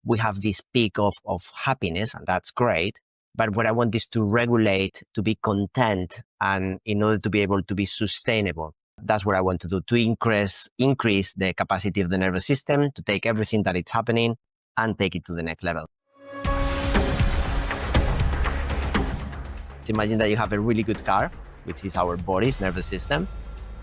we have this peak of happiness, and that's great. But what I want is to regulate, to be content, and in order to be able to be sustainable. That's what I want to do, to increase the capacity of the nervous system, to take everything that is happening and take it to the next level. Imagine that you have a really good car, which is our body's nervous system,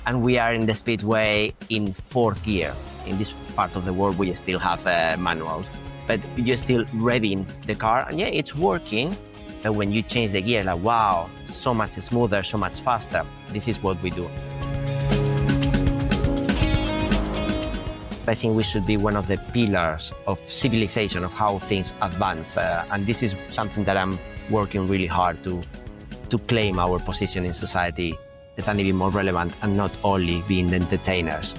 and we are in the speedway in fourth gear. In this part of the world, we still have manuals, but you're still revving the car, and yeah, it's working. But when you change the gear, like, wow, so much smoother, so much faster. This is what we do. I think we should be one of the pillars of civilization, of how things advance. And this is something that I'm working really hard to claim our position in society, a tiny bit more relevant and not only being the entertainers.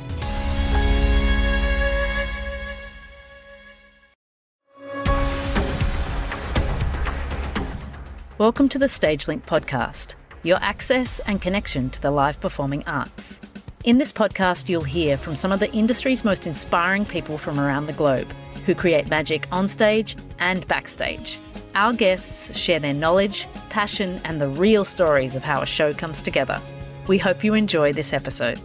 Welcome to the StageLync podcast, your access and connection to the live performing arts. In this podcast, you'll hear from some of the industry's most inspiring people from around the globe who create magic on stage and backstage. Our guests share their knowledge, passion, and the real stories of how a show comes together. We hope you enjoy this episode.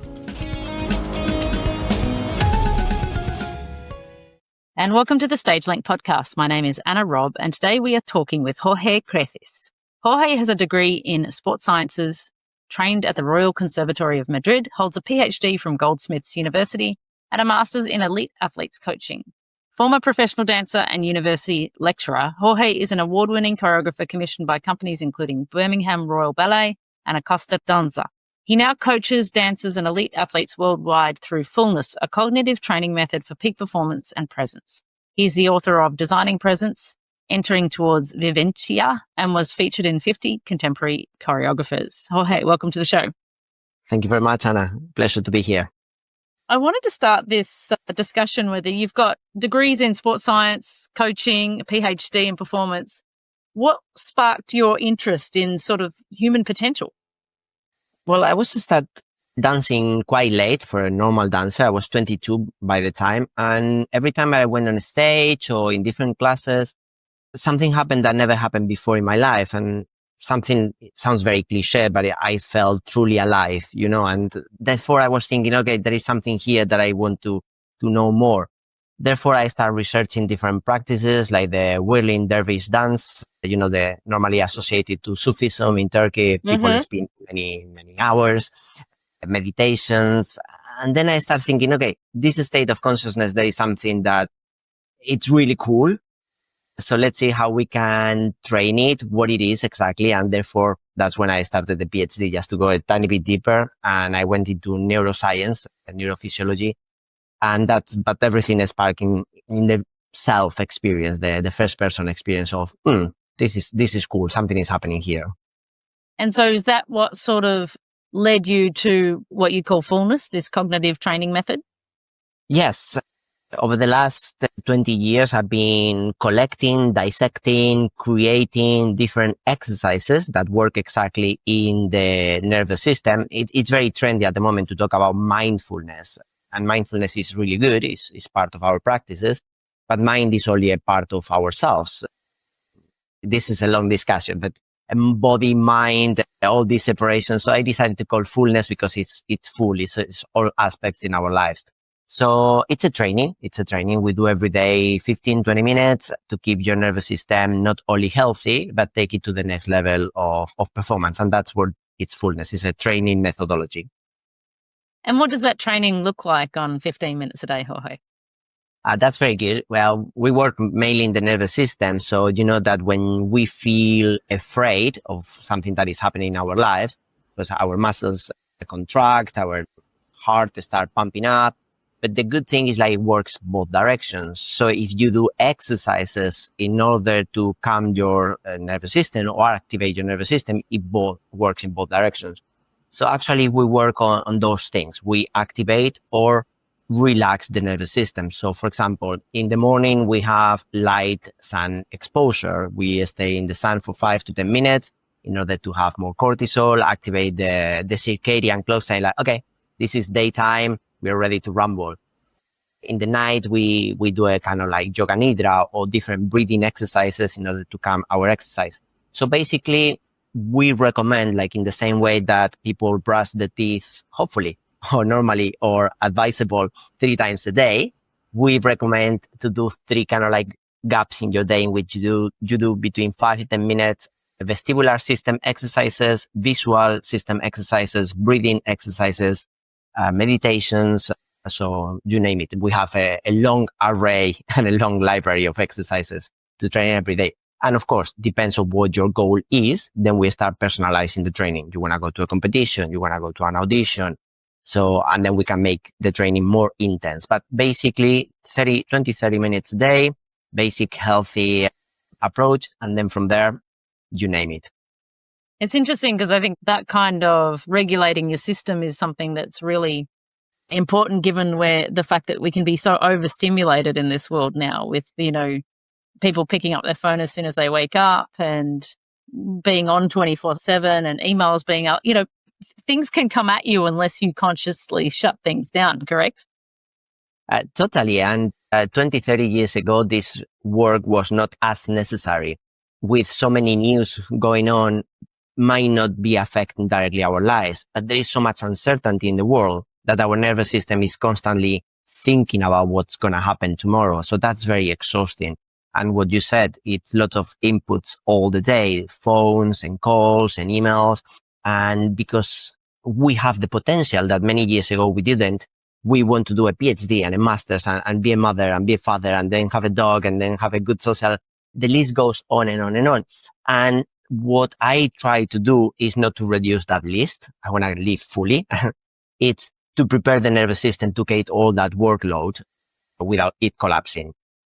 And welcome to the StageLync podcast. My name is Robb, and today we are talking with Jorge Crecis. Jorge has a degree in sports sciences, trained at the Royal Conservatory of Madrid, holds a PhD from Goldsmiths University, and a master's in elite athletes coaching. Former professional dancer and university lecturer, Jorge is an award-winning choreographer commissioned by companies including Birmingham Royal Ballet and Acosta Danza. He now coaches dancers and elite athletes worldwide through Fullness, a cognitive training method for peak performance and presence. He's the author of Designing Presence, Entering Towards Vivencia, and was featured in 50 Contemporary Choreographers. Jorge, welcome to the show. Thank you very much, Anna. Pleasure to be here. I wanted to start this discussion with you. You've got degrees in sports science, coaching, a PhD in performance. What sparked your interest in sort of human potential? Well, I was to start dancing quite late for a normal dancer. I was 22 by the time. And every time I went on a stage or in different classes, something happened that never happened before in my life. And something, it sounds very cliche, but I felt truly alive, and therefore I was thinking, okay, there is something here that I want to know more. Therefore, I started researching different practices like the whirling dervish dance, the normally associated to Sufism in Turkey. People spend many, many hours, meditations. And then I started thinking, okay, this state of consciousness, there is something that it's really cool. So let's see how we can train it, what it is exactly. And therefore, that's when I started the PhD, just to go a tiny bit deeper. And I went into neuroscience and neurophysiology. But everything is sparking in the self experience, the first person experience of, this is cool. Something is happening here. And so is that what sort of led you to what you call Fullness, this cognitive training method? Yes. Over the last 20 years, I've been collecting, dissecting, creating different exercises that work exactly in the nervous system. It's very trendy at the moment to talk about mindfulness. And mindfulness is really good. It's part of our practices. But mind is only a part of ourselves. This is a long discussion, but body, mind, all these separations. So I decided to call Fullness because it's full. It's all aspects in our lives. So it's a training. We do every day 15, 20 minutes to keep your nervous system not only healthy, but take it to the next level of performance. And that's what it's Fullness. It's a training methodology. And what does that training look like on 15 minutes a day, Jorge? That's very good. Well, we work mainly in the nervous system. So you know that when we feel afraid of something that is happening in our lives, because our muscles contract, our heart start pumping up. But the good thing is it works both directions. So if you do exercises in order to calm your nervous system or activate your nervous system, it both works in both directions. So actually we work on those things. We activate or relax the nervous system. So for example, in the morning we have light sun exposure. We stay in the sun for 5 to 10 minutes in order to have more cortisol, activate the circadian clock, saying okay, this is daytime. We're ready to rumble. In the night, we do a kind of like yoga nidra or different breathing exercises in order to calm our exercise. So basically, we recommend, like in the same way that people brush the teeth, hopefully, or normally, or advisable 3 times a day, we recommend to do 3 kind of like gaps in your day in which you do between 5 to 10 minutes vestibular system exercises, visual system exercises, breathing exercises, meditations. So you name it. We have a long array and a long library of exercises to train every day. And of course, depends on what your goal is. Then we start personalizing the training. You want to go to a competition, you want to go to an audition. So, and then we can make the training more intense. But basically 30 minutes a day, basic healthy approach. And then from there, you name it. It's interesting because I think that kind of regulating your system is something that's really important, given where the fact that we can be so overstimulated in this world now with, people picking up their phone as soon as they wake up and being on 24/7 and emails being out, things can come at you unless you consciously shut things down, correct? Totally. And 20, 30 years ago, this work was not as necessary. With so many news going on, might not be affecting directly our lives, but there is so much uncertainty in the world that our nervous system is constantly thinking about what's going to happen tomorrow. So that's very exhausting. And what you said, it's lots of inputs all the day, phones and calls and emails. And because we have the potential that many years ago we didn't, we want to do a PhD and a master's and be a mother and be a father and then have a dog and then have a good social. The list goes on and on and on. And what I try to do is not to reduce that list. I want to live fully. It's to prepare the nervous system to get all that workload without it collapsing.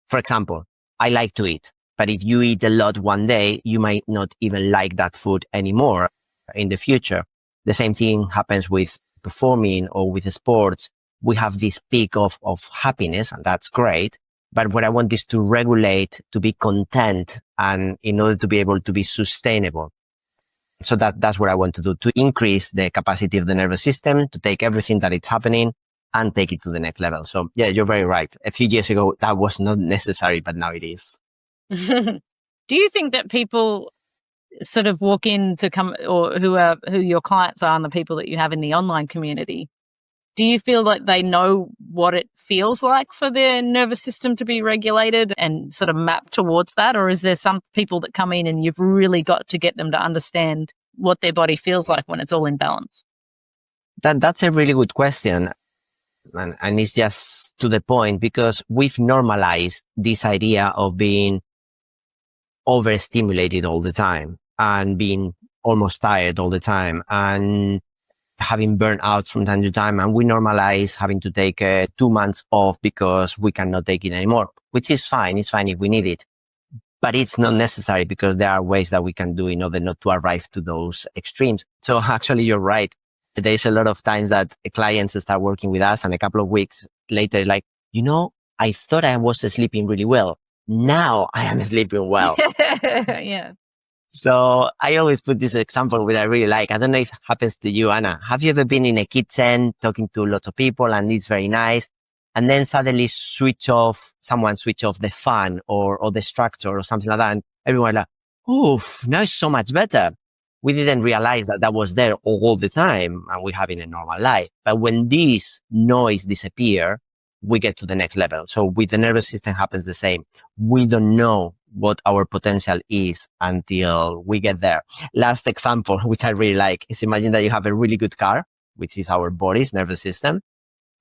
For example, I like to eat, but if you eat a lot one day, you might not even like that food anymore in the future. The same thing happens with performing or with sports. We have this peak of happiness, and that's great. But what I want is to regulate, to be content, and in order to be able to be sustainable. So that's what I want to do, to increase the capacity of the nervous system, to take everything that is happening and take it to the next level. So yeah, you're very right. A few years ago, that was not necessary, but now it is. Do you think that people sort of walk in to come, or who your clients are and the people that you have in the online community, do you feel like they know what it feels like for their nervous system to be regulated and sort of map towards that? Or is there some people that come in and you've really got to get them to understand what their body feels like when it's all in balance? That's a really good question. And it's just to the point, because we've normalized this idea of being overstimulated all the time and being almost tired all the time and having burnt out from time to time. And we normalize having to take 2 months off because we cannot take it anymore, which is fine. It's fine if we need it, but it's not necessary, because there are ways that we can do in order not to arrive to those extremes. So actually, you're right. There's a lot of times that clients start working with us and a couple of weeks later, like, I thought I was sleeping really well. Now I am sleeping well. Yeah. So I always put this example which I really like. I don't know if it happens to you, Anna. Have you ever been in a kitchen talking to lots of people and it's very nice, and then suddenly someone switch off the fan or the structure or something like that, and everyone like, oof, now it's so much better. We didn't realize that was there all the time and we're having a normal life. But when this noise disappear, we get to the next level. So with the nervous system happens the same. We don't know what our potential is until we get there. Last example, which I really like, is imagine that you have a really good car, which is our body's nervous system,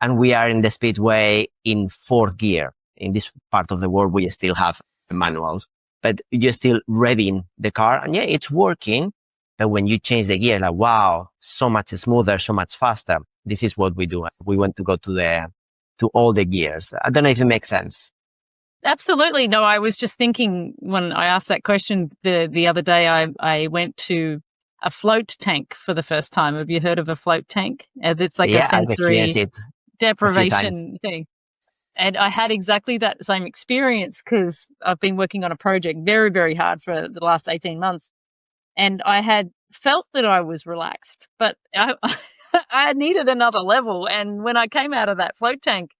and we are in the speedway in 4th gear. In this part of the world, we still have manuals, but you're still revving the car, and yeah, it's working. But when you change the gear, like, wow, so much smoother, so much faster. This is what we do. We want to go to all the gears. I don't know if it makes sense. Absolutely. No, I was just thinking when I asked that question the other day, I went to a float tank for the first time. Have you heard of a float tank? It's like a sensory deprivation thing. And I had exactly that same experience because I've been working on a project very, very hard for the last 18 months. And I had felt that I was relaxed, but I needed another level. And when I came out of that float tank,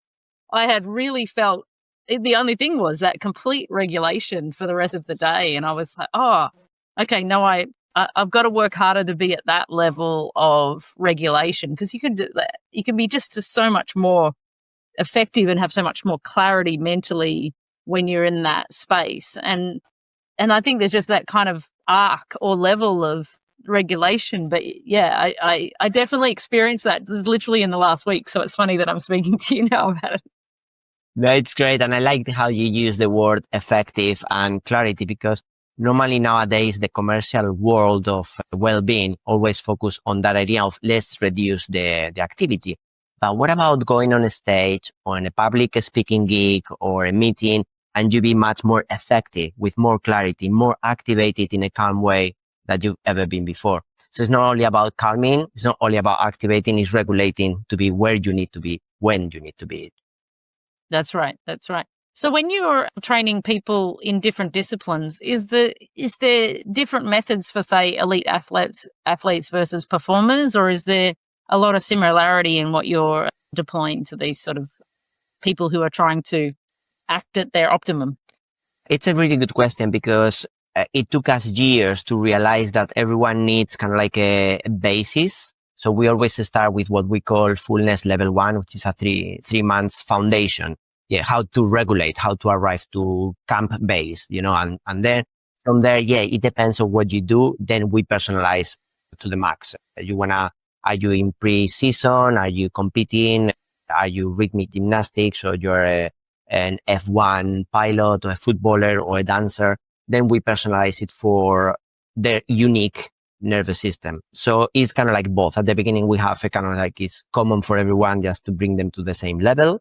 I had really felt the only thing was that complete regulation for the rest of the day. And I was like, oh, okay, no, I've got to work harder to be at that level of regulation, because you can do that. You can be just so much more effective and have so much more clarity mentally when you're in that space. And I think there's just that kind of arc or level of regulation. But yeah, I definitely experienced that literally in the last week. So it's funny that I'm speaking to you now about it. No, it's great. And I like how you use the word effective and clarity, because normally nowadays the commercial world of well-being always focus on that idea of let's reduce the activity. But what about going on a stage or in a public speaking gig or a meeting and you be much more effective with more clarity, more activated in a calm way that you've ever been before? So it's not only about calming, it's not only about activating, it's regulating to be where you need to be, when you need to be. That's right. That's right. So when you're training people in different disciplines, is there different methods for, say, elite athletes versus performers, or is there a lot of similarity in what you're deploying to these sort of people who are trying to act at their optimum? It's a really good question, because it took us years to realize that everyone needs kind of like a basis. So we always start with what we call Fullness level 1, which is a three months foundation. Yeah, how to regulate, how to arrive to camp base, and then from there, yeah, it depends on what you do. Then we personalize to the max. Are you in pre-season? Are you competing? Are you rhythmic gymnastics, or you're an F1 pilot or a footballer or a dancer? Then we personalize it for their unique nervous system. So it's kind of like both. At the beginning, we have a kind of like it's common for everyone just to bring them to the same level.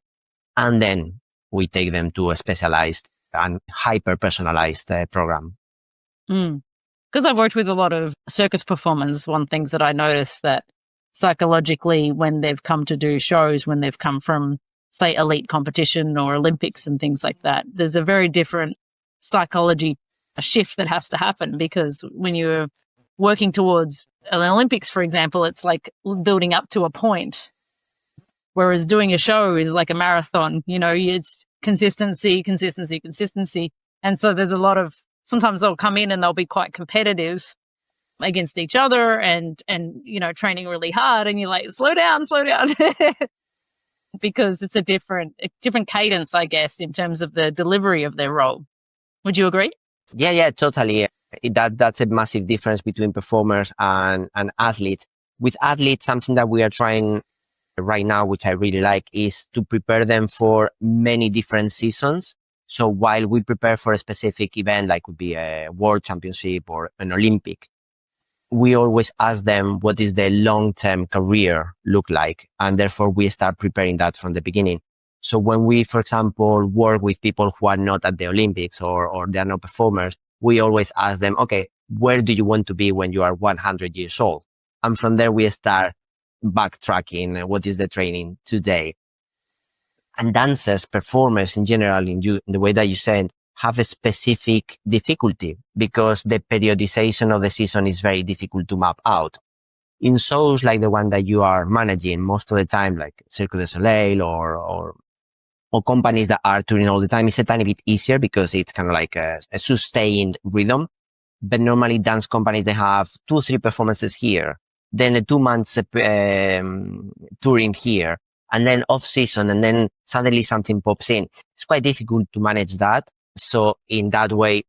And then we take them to a specialized and hyper-personalized program. Because I've worked with a lot of circus performers, one thing that I noticed that psychologically, when they've come to do shows, when they've come from, say, elite competition or Olympics and things like that, there's a very different psychology shift that has to happen, because when you're working towards an Olympics, for example, it's like building up to a point. Whereas doing a show is like a marathon, it's consistency. And so there's a lot of, sometimes they'll come in and they'll be quite competitive against each other and training really hard. And you're like, slow down. Because it's a different cadence, I guess, in terms of the delivery of their role. Would you agree? Yeah, totally. That's a massive difference between performers and athletes. With athletes, something that we are trying right now, which I really like, is to prepare them for many different seasons. So while we prepare for a specific event, like would be a world championship or an Olympic, we always ask them, what is their long-term career look like? And therefore we start preparing that from the beginning. So when we, for example, work with people who are not at the Olympics or they are not performers, we always ask them, okay, where do you want to be when you are 100 years old? And from there we start backtracking. What is the training today? And dancers, performers in general, in the way that you said, have a specific difficulty, because the periodization of the season is very difficult to map out. In shows like the one that you are managing most of the time, like Cirque du Soleil or companies that are touring all the time, it's a tiny bit easier because it's kind of like a sustained rhythm. But normally dance companies, they have 2-3 performances here, then a 2 months touring here, and then off season, and then suddenly something pops in. It's quite difficult to manage that. So in that way,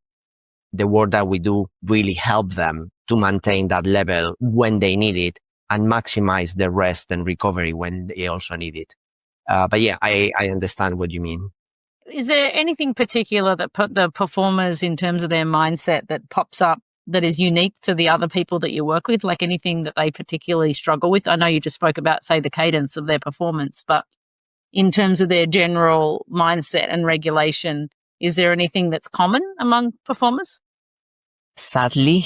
the work that we do really help them to maintain that level when they need it and maximize the rest and recovery when they also need it. But yeah, I understand what you mean. Is there anything particular that put the performers in terms of their mindset that pops up that is unique to the other people that you work with? Like anything that they particularly struggle with? I know you just spoke about, say, the cadence of their performance, but in terms of their general mindset and regulation, is there anything that's common among performers? Sadly,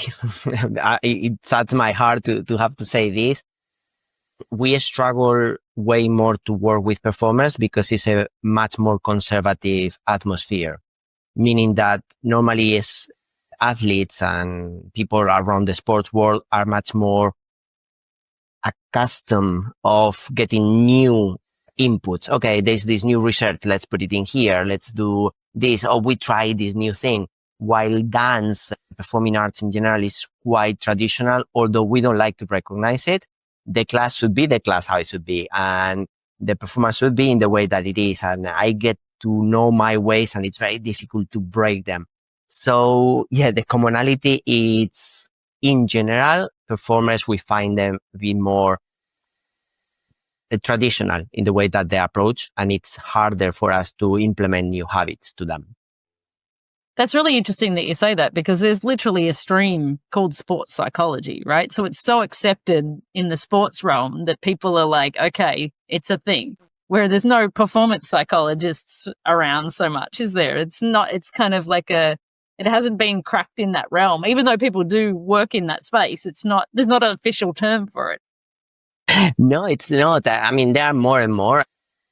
it saddens my heart to have to say this. We struggle way more to work with performers because it's a much more conservative atmosphere, meaning that normally as athletes and people around the sports world are much more accustomed of getting new inputs. Okay, there's this new research. Let's put it in here. Let's do this. Oh, we try this new thing. While dance, performing arts in general is quite traditional, although we don't like to recognize it. The class should be the class how it should be. And the performance should be in the way that it is. And I get to know my ways and it's very difficult to break them. So yeah, the commonality is in general, performers, we find them to be more traditional in the way that they approach, and it's harder for us to implement new habits to them. That's really interesting that you say that, because there's literally a stream called sports psychology, right? So it's so accepted in the sports realm that people are like, okay, it's a thing. Where there's no performance psychologists around so much, is there? It's not, it's kind of like it hasn't been cracked in that realm. Even though people do work in that space, there's not an official term for it. No, it's not. I mean, there are more and more.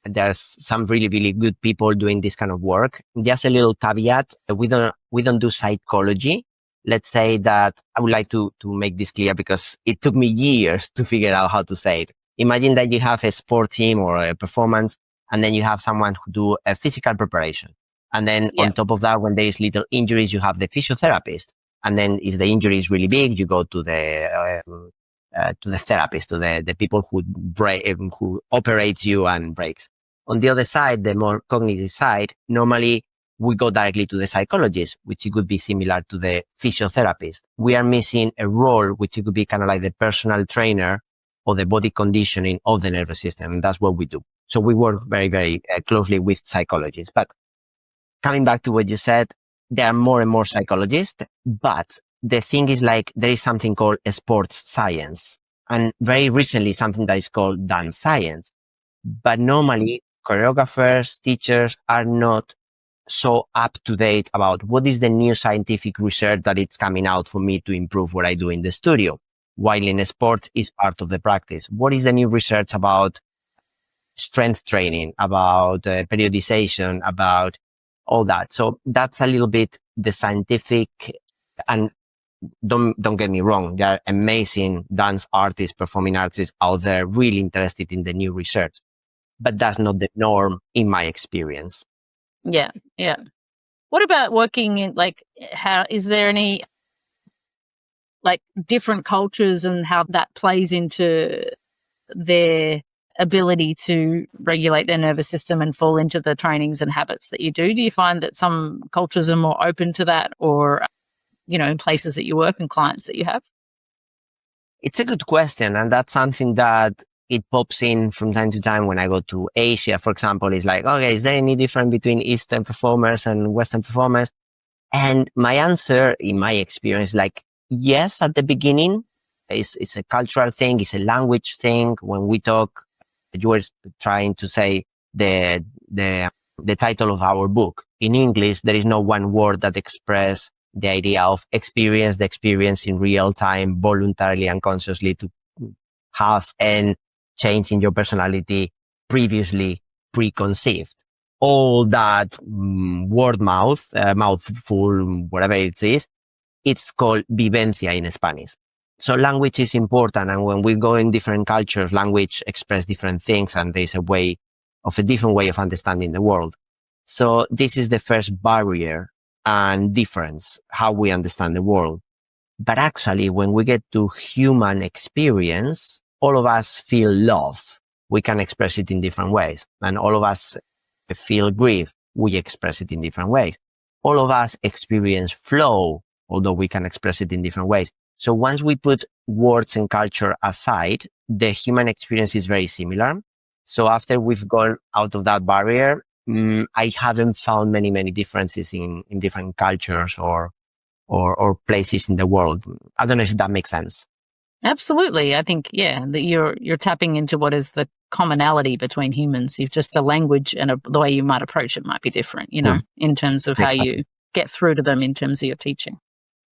There's some really, really good people doing this kind of work. Just a little caveat. We don't do psychology. Let's say that I would like to make this clear because it took me years to figure out how to say it. Imagine that you have a sport team or a performance, and then you have someone who do a physical preparation. And then on top of that, when there is little injuries, you have the physiotherapist. And then if the injury is really big, you go to the therapist, to the people who operates you and breaks. On the other side, the more cognitive side, normally we go directly to the psychologist, which it could be similar to the physiotherapist. We are missing a role, which it could be kind of like the personal trainer or the body conditioning of the nervous system. And that's what we do. So we work very, very closely with psychologists. But coming back to what you said, there are more and more psychologists, but the thing is like there is something called sports science, and very recently something that is called dance science. But normally choreographers, teachers are not so up to date about what is the new scientific research that it's coming out for me to improve what I do in the studio. While in sport is part of the practice. What is the new research about strength training, about periodization, about all that? So that's a little bit the scientific. And don't get me wrong, there are amazing dance artists, performing artists out there really interested in the new research, but that's not the norm in my experience. Yeah. What about working in is there any different cultures and how that plays into their ability to regulate their nervous system and fall into the trainings and habits that you do? Do you find that some cultures are more open to that, or, in places that you work and clients that you have? It's a good question. And that's something that it pops in from time to time when I go to Asia, for example. It's like, okay, is there any difference between Eastern performers and Western performers? And my answer, in my experience, yes, at the beginning, it's a cultural thing, it's a language thing. When we talk, you were trying to say the title of our book. In English, there is no one word that expresses the idea of experience, the experience in real time, voluntarily and consciously to have and change in your personality previously preconceived. All that mouthful, whatever it is, it's called vivencia in Spanish. So language is important. And when we go in different cultures, language expresses different things, and there's a different way of understanding the world. So this is the first barrier and difference, how we understand the world. But actually, when we get to human experience, all of us feel love. We can express it in different ways. And all of us feel grief. We express it in different ways. All of us experience flow, although we can express it in different ways. So once we put words and culture aside, the human experience is very similar. So after we've gone out of that barrier, I haven't found many, many differences in different cultures or places in the world. I don't know if that makes sense. Absolutely. I think, that you're tapping into what is the commonality between humans. You've just the language and the way you might approach it might be different, in terms of how you get through to them in terms of your teaching.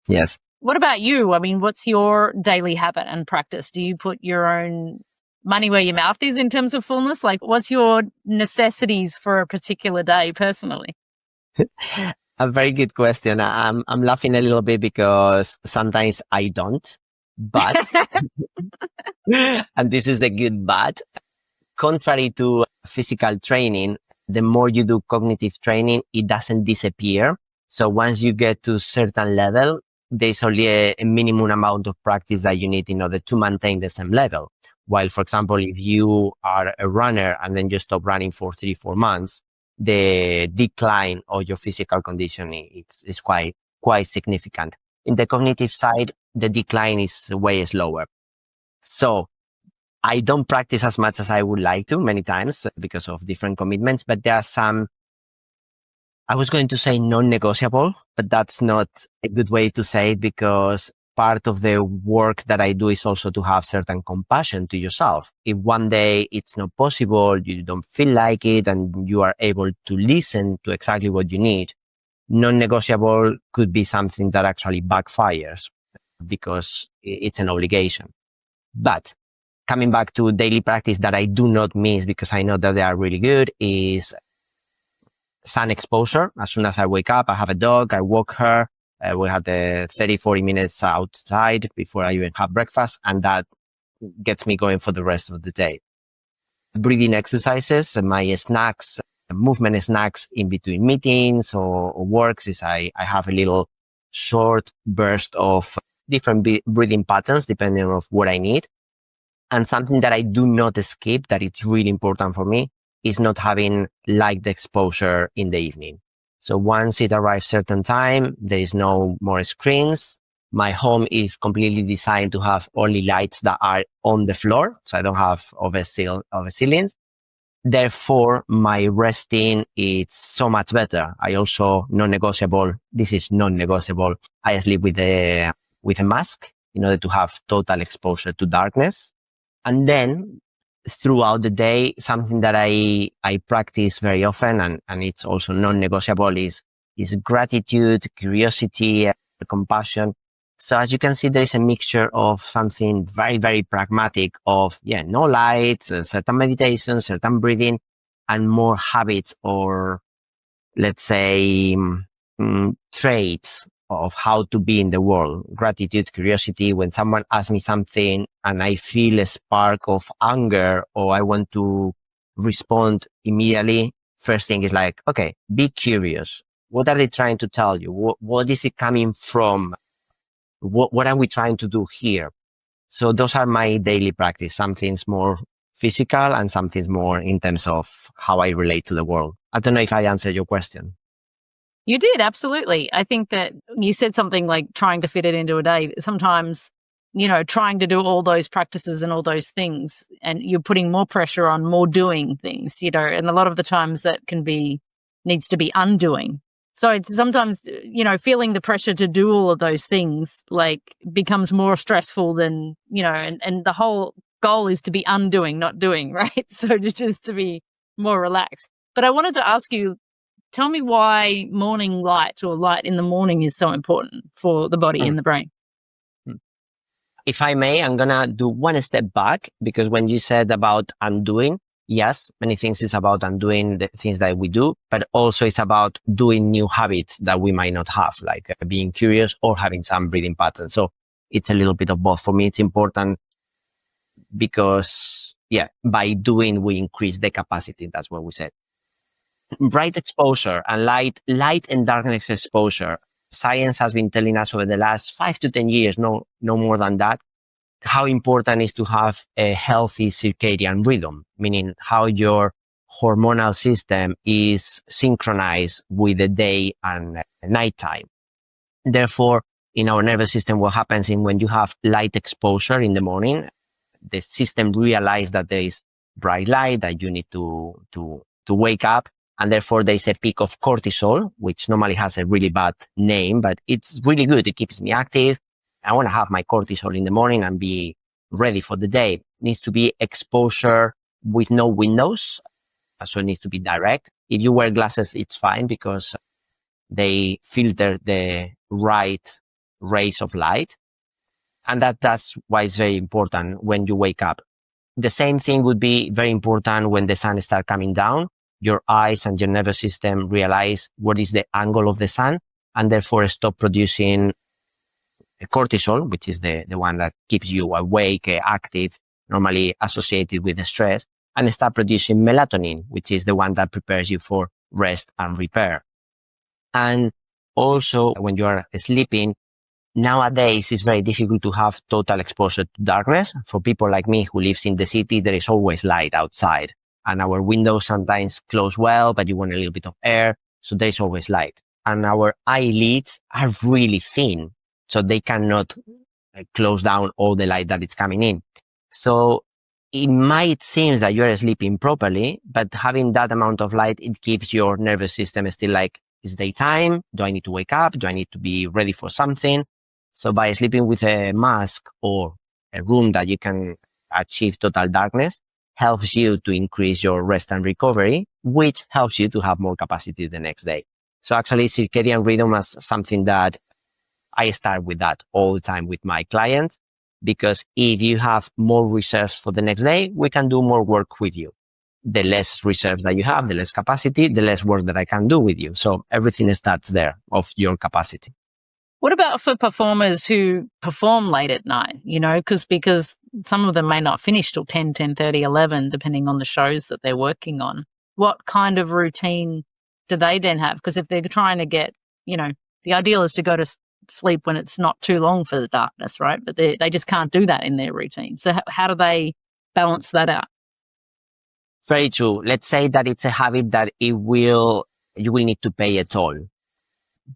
Yes. What about you? I mean, what's your daily habit and practice? Do you put your own money where your mouth is in terms of fullness? What's your necessities for a particular day personally? A very good question. I'm laughing a little bit because sometimes I don't, but, and this is a good but, contrary to physical training, the more you do cognitive training, it doesn't disappear. So once you get to a certain level, there's only a minimum amount of practice that you need in order to maintain the same level. While, for example, if you are a runner and then you stop running for 3-4 months, the decline of your physical conditioning is quite significant. In the cognitive side, the decline is way slower. So I don't practice as much as I would like to many times because of different commitments, but there are some, I was going to say non-negotiable, but that's not a good way to say it, because part of the work that I do is also to have certain compassion to yourself. If one day it's not possible, you don't feel like it, and you are able to listen to exactly what you need, non-negotiable could be something that actually backfires because it's an obligation. But coming back to daily practice that I do not miss because I know that they are really good is sun exposure. As soon as I wake up, I have a dog, I walk her. We have the 30-40 minutes outside before I even have breakfast, and that gets me going for the rest of the day. Breathing exercises, my snacks, movement snacks in between meetings or works is I have a little short burst of different breathing patterns depending on what I need. And something that I do not skip, that it's really important for me, is not having light exposure in the evening. So once it arrives certain time, there is no more screens. My home is completely designed to have only lights that are on the floor. So I don't have over ceilings. Therefore, my resting is so much better. I also non-negotiable. This is non-negotiable. I sleep with a mask in order to have total exposure to darkness. And then throughout the day, something that I practice very often, and it's also non-negotiable, is gratitude, curiosity, compassion. So as you can see, there is a mixture of something very, very pragmatic of, no lights, certain meditation, certain breathing, and more habits or, let's say, traits of how to be in the world. Gratitude, curiosity. When someone asks me something and I feel a spark of anger or I want to respond immediately, first thing is like, okay, be curious. What are they trying to tell you? What is it coming from? What are we trying to do here? So those are my daily practice. Some things more physical and some things more in terms of how I relate to the world. I don't know if I answered your question. You did, absolutely. I think that you said something like trying to fit it into a day. Sometimes, trying to do all those practices and all those things, and you're putting more pressure on more doing things, and a lot of the times that needs to be undoing. So it's sometimes, feeling the pressure to do all of those things, becomes more stressful than, and the whole goal is to be undoing, not doing, right? So just to be more relaxed. But I wanted to ask you, tell me why morning light or light in the morning is so important for the body and the brain. If I may, I'm going to do one step back, because when you said about undoing, yes, many things is about undoing the things that we do, but also it's about doing new habits that we might not have, like being curious or having some breathing patterns. So it's a little bit of both. For me, it's important because, by doing, we increase the capacity. That's what we said. Bright exposure and light and darkness exposure. Science has been telling us over the last 5 to 10 years, no more than that, how important it is to have a healthy circadian rhythm, meaning how your hormonal system is synchronized with the day and nighttime. Therefore, in our nervous system, what happens is when you have light exposure in the morning, the system realizes that there is bright light, that you need to wake up. And therefore, there is a peak of cortisol, which normally has a really bad name, but it's really good. It keeps me active. I want to have my cortisol in the morning and be ready for the day. It needs to be exposure with no windows. So it needs to be direct. If you wear glasses, it's fine because they filter the right rays of light. And that's why it's very important when you wake up. The same thing would be very important when the sun starts coming down. Your eyes and your nervous system realize what is the angle of the sun, and therefore stop producing cortisol, which is the one that keeps you awake, active, normally associated with the stress. and start producing melatonin, which is the one that prepares you for rest and repair. And also, when you are sleeping, nowadays it's very difficult to have total exposure to darkness. For people like me who lives in the city, there is always light outside, and our windows sometimes close well, but you want a little bit of air, so there is always light. And our eyelids are really thin, so they cannot close down all the light that is coming in. So it might seem that you're sleeping properly, but having that amount of light, it keeps your nervous system still like, it's daytime. Do I need to wake up? Do I need to be ready for something? So by sleeping with a mask or a room that you can achieve total darkness helps you to increase your rest and recovery, which helps you to have more capacity the next day. So actually circadian rhythm is something that I start with that all the time with my clients, because if you have more reserves for the next day, we can do more work with you. The less reserves that you have, the less capacity, the less work that I can do with you. So everything starts there of your capacity. What about for performers who perform late at night, because some of them may not finish till 10, 10:30, 11, depending on the shows that they're working on. What kind of routine do they then have? Because if they're trying to get, the ideal is to go to sleep when it's not too long for the darkness, right? But they just can't do that in their routine. So how do they balance that out? Very true. Let's say that it's a habit that you will need to pay a toll.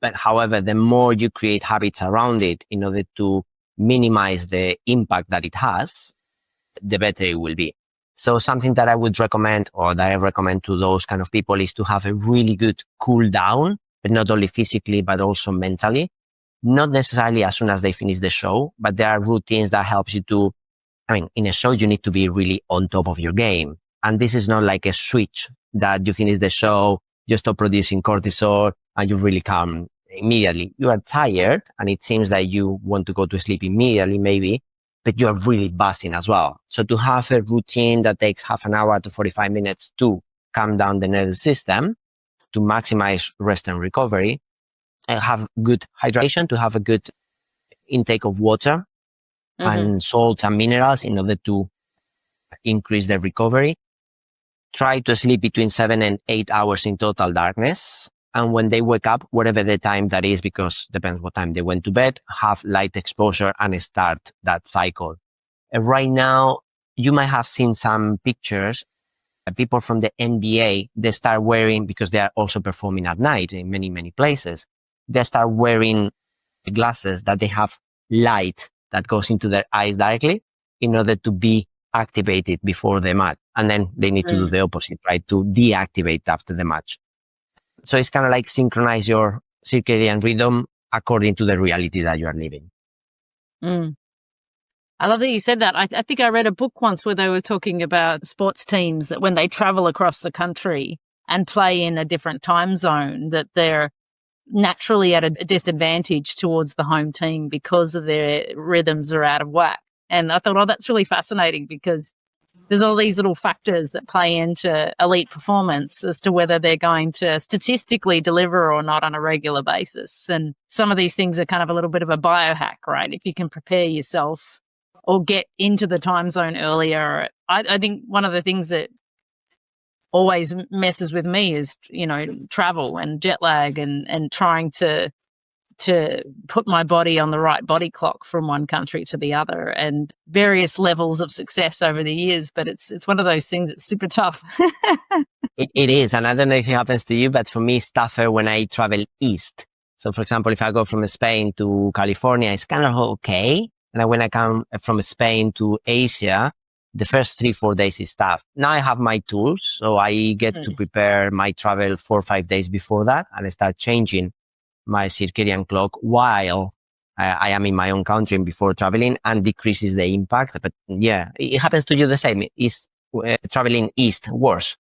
But however, the more you create habits around it in order to minimize the impact that it has, the better it will be. So something that I would recommend, or that I recommend to those kind of people, is to have a really good cool down, but not only physically, but also mentally. Not necessarily as soon as they finish the show, but there are routines that helps you to, in a show, you need to be really on top of your game. And this is not like a switch that you finish the show, you stop producing cortisol, and you really calm immediately. You are tired, and it seems that you want to go to sleep immediately, maybe, but you are really buzzing as well. So to have a routine that takes half an hour to 45 minutes to calm down the nervous system, to maximize rest and recovery, and have good hydration, to have a good intake of water and salts and minerals in order to increase the recovery. Try to sleep between 7 and 8 hours in total darkness. And when they wake up, whatever the time that is, because depends what time they went to bed, have light exposure and start that cycle. And right now, you might have seen some pictures. People from the NBA, they start wearing, because they are also performing at night in many, many places, they start wearing glasses that they have light that goes into their eyes directly in order to be activated before the match. And then they need to do the opposite, right? To deactivate after the match. So it's kind of like synchronize your circadian rhythm according to the reality that you are living. I love that you said that. I think I read a book once where they were talking about sports teams that when they travel across the country and play in a different time zone, that they're naturally at a disadvantage towards the home team because of their rhythms are out of whack. And I thought, that's really fascinating, because there's all these little factors that play into elite performance as to whether they're going to statistically deliver or not on a regular basis. And some of these things are kind of a little bit of a biohack, right? If you can prepare yourself or get into the time zone earlier. I think one of the things that always messes with me is, travel and jet lag and trying to put my body on the right body clock from one country to the other, and various levels of success over the years. But it's one of those things that's super tough. It is. And I don't know if it happens to you, but for me, it's tougher when I travel east. So for example, if I go from Spain to California, it's kind of okay. And when I come from Spain to Asia, the first 3-4 days is tough. Now I have my tools, so I get to prepare my travel 4 or 5 days before that, and I start changing my circadian clock while I am in my own country before traveling, and decreases the impact. But yeah, it happens to you the same. Is traveling east worse?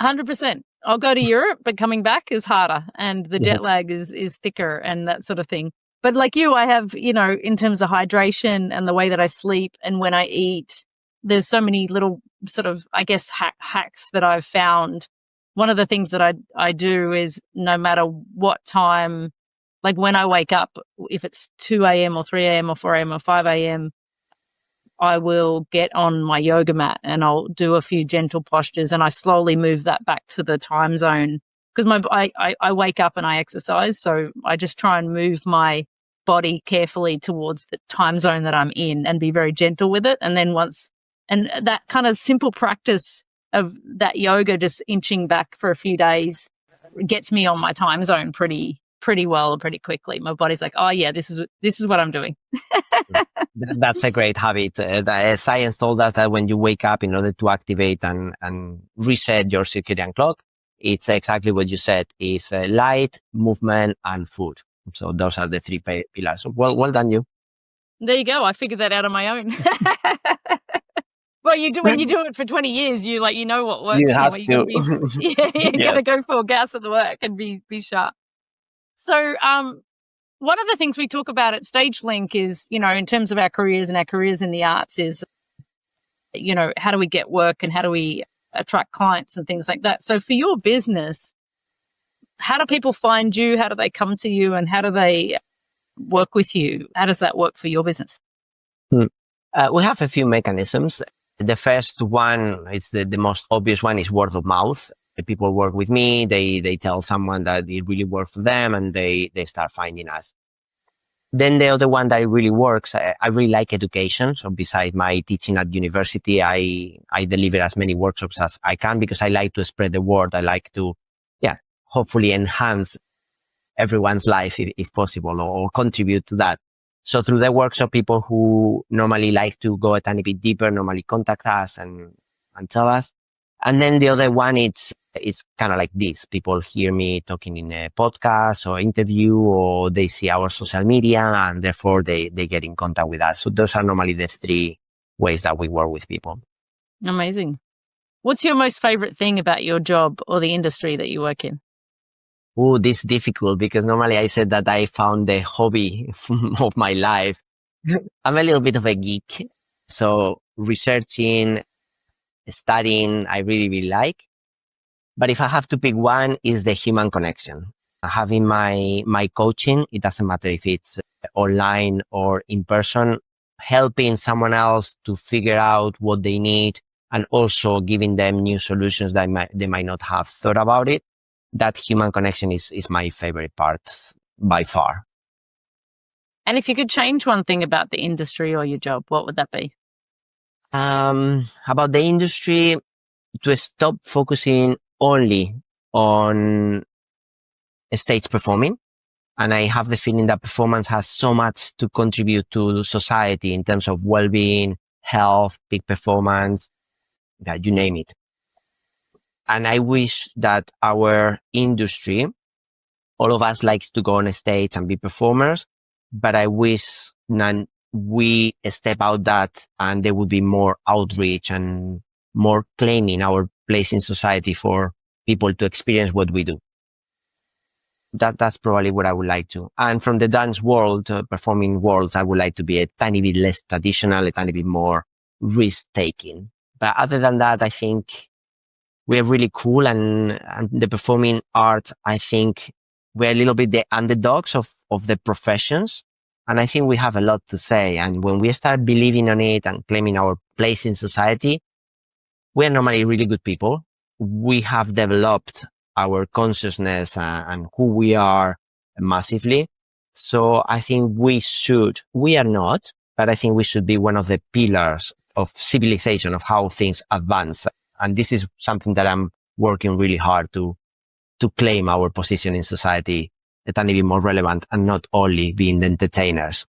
100%. I'll go to Europe, but coming back is harder, and the jet lag is thicker and that sort of thing. But like you, I have, in terms of hydration and the way that I sleep and when I eat, there's so many little sort of, I guess, hacks that I've found. One of the things that I do is, no matter what time, like when I wake up, if it's 2 a.m. or 3 a.m. or 4 a.m. or 5 a.m., I will get on my yoga mat and I'll do a few gentle postures, and I slowly move that back to the time zone because I wake up and I exercise. So I just try and move my body carefully towards the time zone that I'm in and be very gentle with it. And then and that kind of simple practice of that yoga, just inching back for a few days, gets me on my time zone pretty well, pretty quickly. My body's like, oh yeah, this is what I'm doing. That's a great habit. Science told us that when you wake up, in order to activate and reset your circadian clock, it's exactly what you said. It's light, movement, and food. So those are the three pillars. Well done, you. There you go. I figured that out on my own. Well, when you do it for 20 years, you know what works. You have to. You got to go full gas at the work and be sharp. So, one of the things we talk about at StageLync is, in terms of our careers and our careers in the arts is, how do we get work and how do we attract clients and things like that. So for your business, how do people find you? How do they come to you, and how do they work with you? How does that work for your business? We have a few mechanisms. The first one, it's the most obvious one, is word of mouth. The people work with me, they tell someone that it really works for them, and they start finding us. Then the other one that really works, I really like education. So beside my teaching at university, I deliver as many workshops as I can because I like to spread the word. I like to, hopefully enhance everyone's life if possible, or contribute to that. So through the workshop, people who normally like to go a tiny bit deeper normally contact us and tell us. And then the other one, it's kind of like this. People hear me talking in a podcast or interview, or they see our social media, and therefore they get in contact with us. So those are normally the three ways that we work with people. Amazing. What's your most favorite thing about your job or the industry that you work in? Oh, this is difficult because normally I said that I found the hobby of my life. I'm a little bit of a geek. So researching, studying, I really, really like. But if I have to pick one, is the human connection. Having my coaching, it doesn't matter if it's online or in person, helping someone else to figure out what they need and also giving them new solutions that they might not have thought about it. That human connection is my favorite part by far. And if you could change one thing about the industry or your job, what would that be? About the industry, to stop focusing only on stage performing. And I have the feeling that performance has so much to contribute to society in terms of well-being, health, peak performance, you name it. And I wish that our industry, all of us likes to go on a stage and be performers, but I wish that we step out that and there would be more outreach and more claiming our place in society for people to experience what we do. That's probably what I would like to. And from the dance world, performing world, I would like to be a tiny bit less traditional, a tiny bit more risk-taking. But other than that, I think we're really cool, and the performing art, I think we're a little bit the underdogs of the professions. And I think we have a lot to say. And when we start believing on it and claiming our place in society, we're normally really good people. We have developed our consciousness and who we are massively. So I think we are not, but I think we should be one of the pillars of civilization, of how things advance. And this is something that I'm working really hard to claim our position in society, a tiny bit more relevant and not only being the entertainers.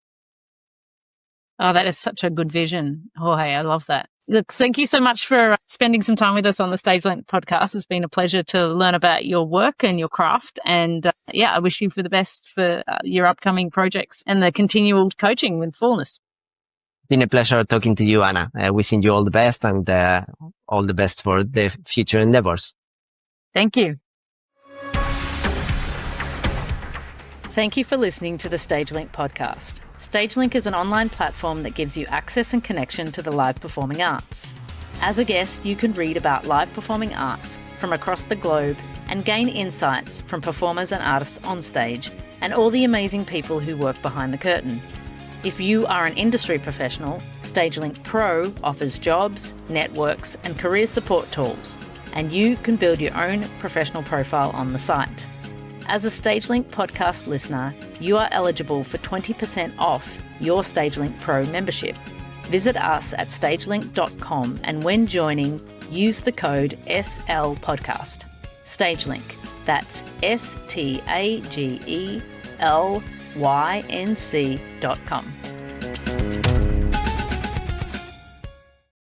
Oh, that is such a good vision, Jorge. I love that. Look, thank you so much for spending some time with us on the StageLync podcast. It's been a pleasure to learn about your work and your craft. And I wish you for the best for your upcoming projects and the continual coaching with Fullness. Been a pleasure talking to you, Anna. Wishing you all the best and all the best for the future endeavors. Thank you. Thank you for listening to the StageLync podcast. StageLync is an online platform that gives you access and connection to the live performing arts. As a guest, you can read about live performing arts from across the globe and gain insights from performers and artists on stage and all the amazing people who work behind the curtain. If you are an industry professional, StageLync Pro offers jobs, networks, and career support tools, and you can build your own professional profile on the site. As a StageLync podcast listener, you are eligible for 20% off your StageLync Pro membership. Visit us at stagelync.com, and when joining, use the code SLPodcast. StageLync, that's StagelYnc.com.